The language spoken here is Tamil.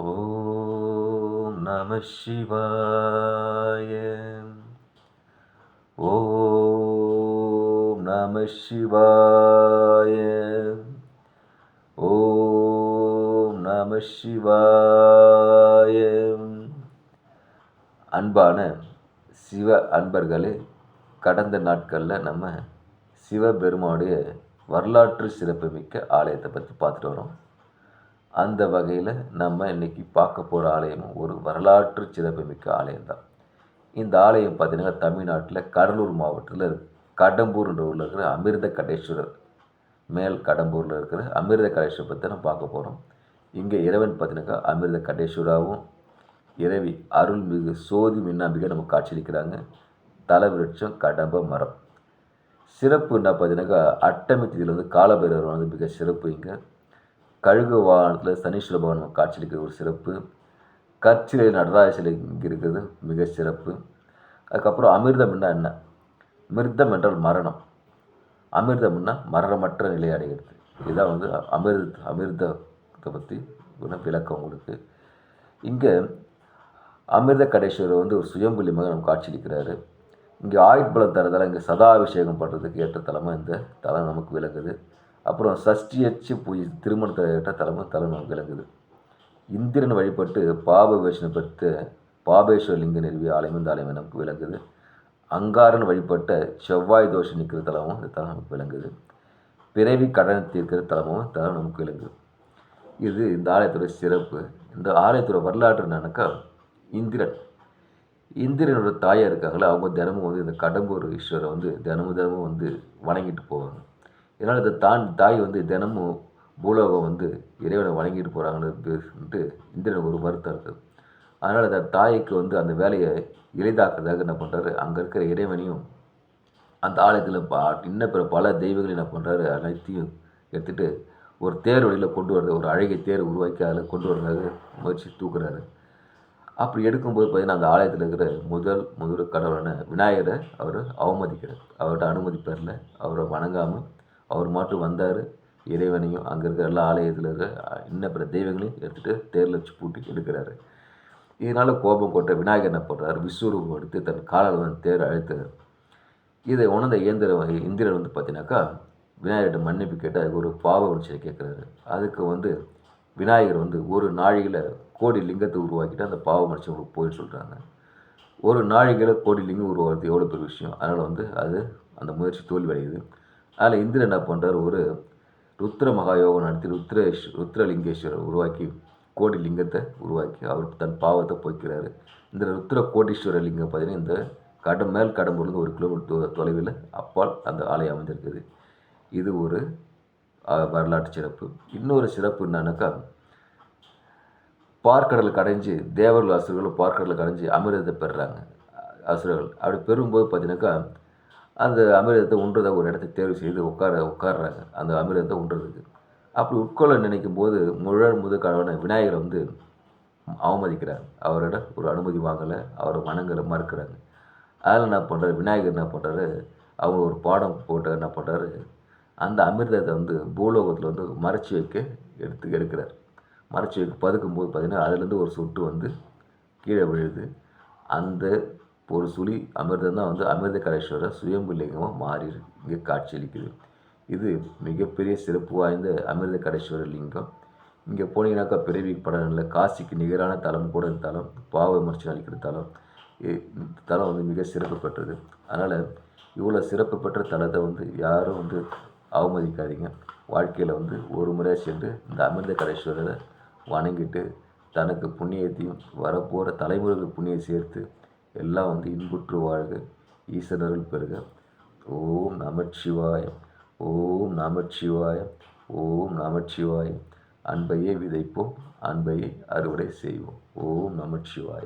ஓம் நம சிவாய. ஓம் நம சிவாய. ஓம் நம சிவாய. அன்பான சிவ அன்பர்களே, கடந்த நாட்களில் நம்ம சிவபெருமானுடைய வரலாற்று சிறப்புமிக்க ஆலயத்தை பற்றி பார்த்துட்டு வரோம். அந்த வகையில் நம்ம இன்றைக்கி பார்க்க போகிற ஆலயமும் ஒரு வரலாற்று சிறப்புமிக்க ஆலயம்தான். இந்த ஆலயம் பார்த்திங்கன்னா தமிழ்நாட்டில் கடலூர் மாவட்டத்தில் கடம்பூர்ன்ற ஊரில் இருக்கிற அமிர்த கடேஸ்வரர், மேல் கடம்பூரில் இருக்கிற அமிர்த கடேஸ்வரர் பற்றி நம்ம பார்க்க போகிறோம். இங்கே இறைவன் பார்த்தினாக்கா அமிர்த கடேஸ்வராவும், இறைவி அருள்மிகு சோதி மின்னாம்பிகை நமக்கு காட்சியளிக்கிறாங்க. தலவிருட்சம் கடம்ப மரம். சிறப்பு என்ன பார்த்தீங்கன்னாக்கா அட்டமி திதியில் காலபைரவர் வந்து மிக சிறப்பு. இங்கே கழுகு வாகனத்தில் சனீஸ்வர பகவான் காட்சியளிக்கிற ஒரு சிறப்பு. கற்சிலை நடராஜ சிலை இங்கே இருக்கிறது மிக சிறப்பு. அதுக்கப்புறம் அமிர்தம் என்ன? மிர்தம் என்றால் மரணம், அமிர்தம்னா மரணமற்ற நிலை அடைகிறது. இதுதான் வந்து அமிர்தத்தை பற்றி விளக்கம் உங்களுக்கு. இங்கே அமிர்த கடேஸ்வரர் வந்து ஒரு சுயம்புலியமாக நம்ம காட்சியளிக்கிறாரு. இங்கே ஆயுட்பலம் தரதால் இங்கே சதாபிஷேகம் பண்ணுறதுக்கு ஏற்ற தலமாக இந்த தலம் நமக்கு விளங்குது. அப்புறம் சஷ்டியச்சு பூஜை திருமணத்தை ஏற்ற தலம் நமக்கு விளங்குது. இந்திரன் வழிபட்டு பாபவேஷனை பெற்ற பாபேஸ்வர லிங்க நிறுவிய ஆலயம் இந்த ஆலயம் நமக்கு விளங்குது. அங்காரன் வழிபட்ட செவ்வாய் தோஷம் நிற்கிற தலமும் இந்த தலம் நமக்கு விளங்குது. பிறவி கடனை தீர்க்கிற தலமும் தலம் நமக்கு விளங்குது. இது இந்த ஆலயத்தோட சிறப்பு. இந்த ஆலயத்தோட வரலாற்று என்னன்னாக்கா, இந்திரனோட தாயாக இருக்காங்களே, அவங்க தினமும் வந்து இந்த கடம்பூர் ஈஸ்வரை வந்து தினமும் வந்து வணங்கிட்டு போவாங்க. இதனால் இந்த தாய் வந்து தினமும் பூலோகம் வந்து இறைவனை வணங்கிட்டு போகிறாங்கன்னு இந்திரனுக்கு ஒரு வருத்தம் இருக்குது. அதனால் அந்த தாய்க்கு வந்து அந்த வேலையை எளிதாக்குறதாக என்ன பண்ணுறாரு, அங்கே இருக்கிற இறைவனையும் அந்த ஆலயத்தில் இன்னும் பிற பல தெய்வங்களையும் என்ன பண்ணுறாரு, அனைத்தையும் எடுத்துகிட்டு ஒரு தேர் வழியில் கொண்டு வர்றது, ஒரு அழகிய தேர் உருவாக்கி அதில் கொண்டு வர்றதாக முயற்சி தூக்குறாரு. அப்படி எடுக்கும்போது பார்த்திங்கன்னா அந்த ஆலயத்தில் இருக்கிற முதல் கடவுளான விநாயகரை அவர் அவமதிக்கிறார். அவர்கிட்ட அனுமதி பெறல, அவரை வணங்காமல் அவர் மாட்டு வந்தார். இறைவனையும் அங்கே இருக்கிற எல்லா ஆலயத்தில் இருக்கிற இன்னும் பிற தெய்வங்களையும் எடுத்துகிட்டு தேரில் வச்சு பூட்டி எடுக்கிறாரு. இதனால் கோபம் கொட்ட விநாயகர் என்ன பண்ணுறாரு, விஸ்வரூபம் எடுத்து தன் காலால் வந்து தேர் அழைத்தார். இதை உணர்ந்த இந்திரன் வந்து பார்த்தீங்கன்னாக்கா விநாயகர்கிட்ட மன்னிப்பு கேட்டால் ஒரு பாவ உணர்ச்சியை கேட்குறாரு. அதுக்கு வந்து விநாயகர் வந்து ஒரு நாழிகையில் கோடி லிங்கத்தை உருவாக்கிட்டு அந்த பாவ உணர்ச்சி உங்களுக்கு போயின்னு சொல்கிறாங்க. ஒரு நாழிகையில் கோடி லிங்கம் உருவாகிறது எவ்வளோ பெரிய விஷயம். அதனால் வந்து அந்த முயற்சி தோல்வியடையுது. அதில் இந்திரன் என்ன பண்ணுறார், ஒரு ருத்ர மகாயோகம் நடத்தி ருத்ரலிங்கேஸ்வரர் உருவாக்கி கோடி லிங்கத்தை உருவாக்கி அவர் தன் பாவத்தை போய்க்கிறாரு. இந்த ருத்ர கோடீஸ்வர லிங்கம் பார்த்தீங்கன்னா இந்த மேல் கடம்பூர்லேருந்து 1 கிலோமீட்டர் தொலைவில் அப்பால் அந்த ஆலயம் அமைந்திருக்குது. இது ஒரு வரலாற்று சிறப்பு. இன்னொரு சிறப்பு என்னன்னாக்கா, பார்க்கடலுக்கு அடைஞ்சு தேவர்கள் அசுரர்களும் பார்க்கடலுக்கு அடைஞ்சு அமிர்தத்தை பெறுறாங்க. அசுரர்கள் அப்படி பெறும்போது பார்த்தீங்கன்னாக்கா அந்த அமிர்தத்தை உண்றதாக ஒரு இடத்தை தேர்வு செய்து உட்கார்றாங்க அந்த அமிர்தத்தை உண்றதுக்கு. அப்படி உட்கொள்ள நினைக்கும் போது கடவுளான விநாயகரை வந்து அவமதிக்கிறார். அவரோட ஒரு அனுமதி வாங்கலை, அவரை வணங்கலை, மறுக்கிறாங்க. அதில் என்ன பண்ணுறாரு, விநாயகர் என்ன பண்ணுறாரு, அவங்க ஒரு பாடம் போட்டு என்ன பண்ணுறாரு, அந்த அமிர்தத்தை வந்து பூலோகத்தில் வந்து மறைச்சி வைக்க எடுக்கிறார். மறைச்சி வைக்க பதுக்கும்போது பார்த்திங்கன்னா அதுலேருந்து ஒரு சொட்டு வந்து கீழே விழுது. அந்த ஒரு சுழி அமிர்தம் தான் வந்து அமிர்த கடேஸ்வரர் சுயம்பு லிங்கமாக மாறி இங்கே காட்சியளிக்குது. இது மிகப்பெரிய சிறப்பு வாய்ந்த அமிர்த கடேஸ்வரர் லிங்கம். இங்கே போனீங்கன்னாக்கா பிறவி படனில் காசிக்கு நிகரான தலம் கூட இந்த தலம், பாவ விமர்சனம் அளிக்கிற தலம். தலம் வந்து மிக சிறப்பு பெற்றது. அதனால் இவ்வளோ சிறப்பு பெற்ற தலத்தை வந்து யாரும் வந்து அவமதிக்காதீங்க. வாழ்க்கையில் வந்து ஒரு முறை சென்று இந்த அமிர்த கடேஸ்வரரை வணங்கிட்டு தனக்கு புண்ணியத்தையும் வரப்போகிற தலைமுறைகளுக்கு புண்ணியம் சேர்த்து எல்லாம் வந்து இன்புற்று வாழ்க, ஈஸ்வரர்கள் பெறுக. ஓம் நமச்சிவாய. ஓம் நமச்சிவாய. ஓம் நமச்சிவாய. அன்பையே விதைப்போம், அன்பையே அறுவடை செய்வோம். ஓம் நமச்சிவாய.